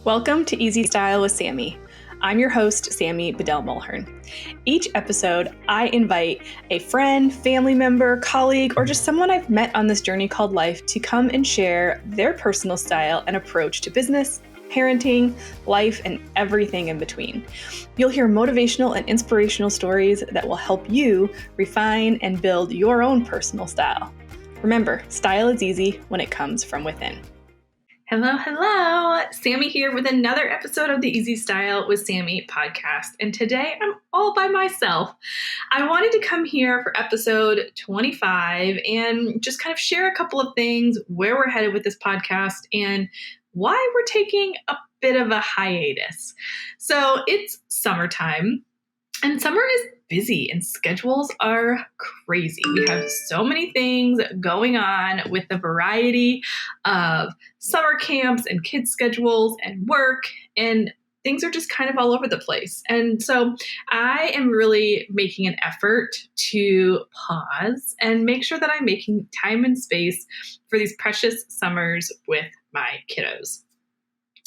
Welcome to Easy Style with Sami. I'm your host, Sami Bedell-Mulhern. Each episode, I invite a friend, family member, colleague, or just someone I've met on this journey called life to come and share their personal style and approach to business, parenting, life, and everything in between. You'll hear motivational and inspirational stories that will help you refine and build your own personal style. Remember, style is easy when it comes from within. Hello. Sami here with another episode of the Easy Style with Sami podcast. And today I'm all by myself. I wanted to come here for episode 25 and just kind of share a couple of things, where we're headed with this podcast and why we're taking a bit of a hiatus. So it's summertime and summer is busy and schedules are crazy. We have so many things going on with the variety of summer camps and kids' schedules and work, and things are just kind of all over the place. And so I am really making an effort to pause and make sure that I'm making time and space for these precious summers with my kiddos.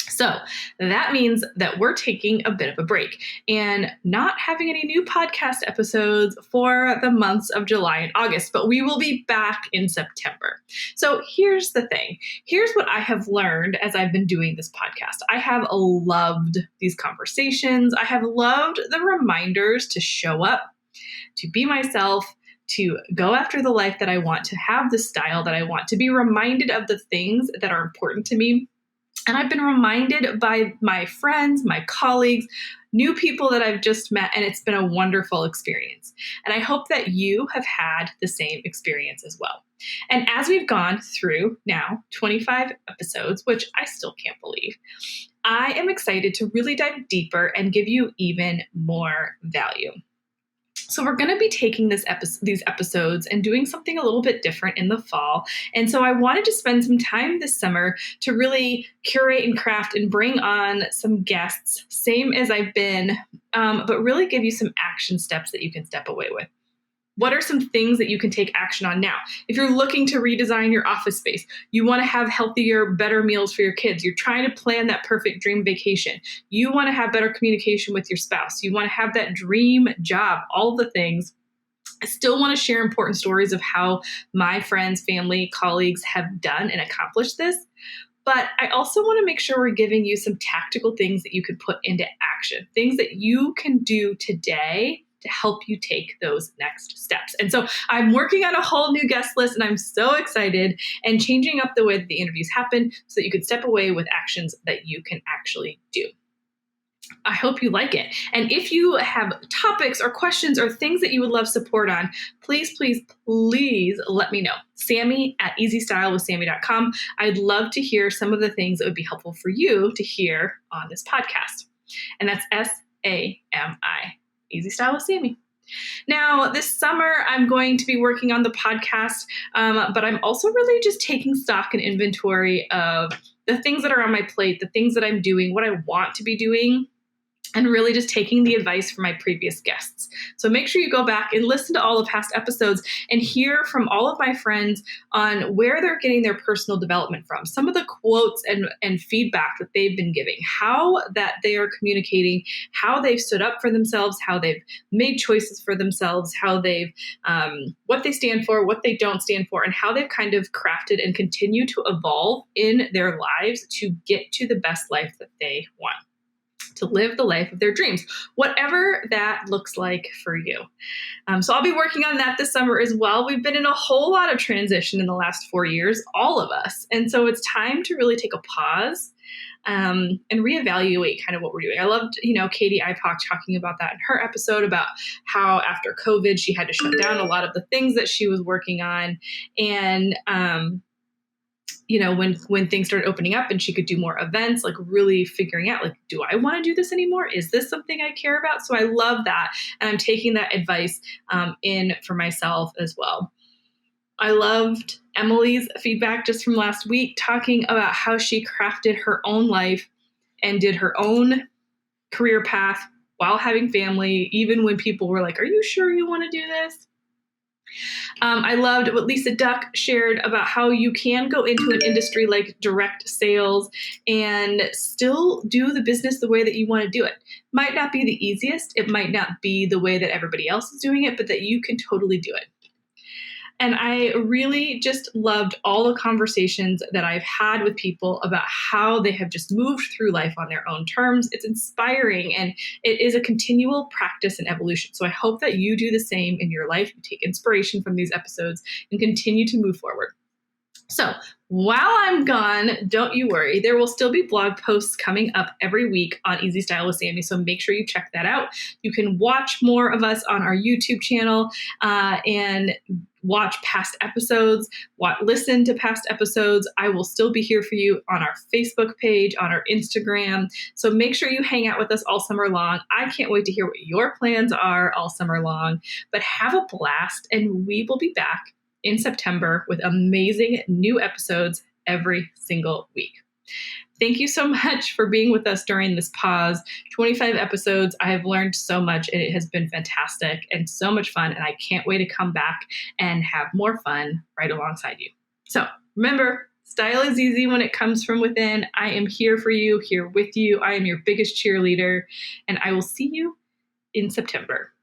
So that means that we're taking a bit of a break and not having any new podcast episodes for the months of July and August, but we will be back in September. So here's the thing. Here's what I have learned as I've been doing this podcast. I have loved these conversations. I have loved the reminders to show up, to be myself, to go after the life that I want, to have the style that I want, to be reminded of the things that are important to me. And I've been reminded by my friends, my colleagues, new people that I've just met, and it's been a wonderful experience. And I hope that you have had the same experience as well. And as we've gone through now 25 episodes, which I still can't believe, I am excited to really dive deeper and give you even more value. So we're going to be taking these episodes and doing something a little bit different in the fall. And so I wanted to spend some time this summer to really curate and craft and bring on some guests, same as I've been, but really give you some action steps that you can step away with. What are some things that you can take action on now? If you're looking to redesign your office space, you want to have healthier, better meals for your kids, you're trying to plan that perfect dream vacation, you want to have better communication with your spouse, you want to have that dream job, all the things. I still want to share important stories of how my friends, family, colleagues have done and accomplished this. But I also want to make sure we're giving you some tactical things that you can put into action, things that you can do today to help you take those next steps. And so I'm working on a whole new guest list and I'm so excited and changing up the way that the interviews happen so that you can step away with actions that you can actually do. I hope you like it. And if you have topics or questions or things that you would love support on, please let me know. Sami at easystylewithsami.com. I'd love to hear some of the things that would be helpful for you to hear on this podcast. And that's SAMI. Easy Style with Sami. Now, this summer, I'm going to be working on the podcast, but I'm also really just taking stock and inventory of the things that are on my plate, the things that I'm doing, what I want to be doing, and really just taking the advice from my previous guests. So make sure you go back and listen to all the past episodes and hear from all of my friends on where they're getting their personal development from, some of the quotes and feedback that they've been giving, how that they are communicating, how they've stood up for themselves, how they've made choices for themselves, how they've, what they stand for, what they don't stand for, and how they've kind of crafted and continue to evolve in their lives to get to the best life that they want, to live the life of their dreams, whatever that looks like for you. So I'll be working on that this summer as well. We've been in a whole lot of transition in the last 4 years, all of us. And so it's time to really take a pause and reevaluate kind of what we're doing. I loved, Katie Ipock talking about that in her episode about how after COVID, she had to shut down a lot of the things that she was working on. And, when things started opening up and she could do more events, like really figuring out, like, do I want to do this anymore? Is this something I care about? So I love that. And I'm taking that advice in for myself as well. I loved Emily's feedback just from last week, talking about how she crafted her own life and did her own career path while having family, even when people were like, are you sure you want to do this? I loved what Lisa Duck shared about how you can go into an industry like direct sales and still do the business the way that you want to do it. Might not be the easiest, it might not be the way that everybody else is doing it, but that you can totally do it. And I really just loved all the conversations that I've had with people about how they have just moved through life on their own terms. It's inspiring, and it is a continual practice and evolution. So I hope that you do the same in your life. You take inspiration from these episodes and continue to move forward. So while I'm gone, don't you worry. There will still be blog posts coming up every week on Easy Style with Sami, so make sure you check that out. You can watch more of us on our YouTube channel and watch past episodes, listen to past episodes. I will still be here for you on our Facebook page, on our Instagram. So make sure you hang out with us all summer long. I can't wait to hear what your plans are all summer long, but have a blast, and we will be back in September with amazing new episodes every single week. Thank you so much for being with us during this pause. 25 episodes. I have learned so much, and it has been fantastic and so much fun. And I can't wait to come back and have more fun right alongside you. So remember, style is easy when it comes from within. I am here for you, here with you. I am your biggest cheerleader, and I will see you in September.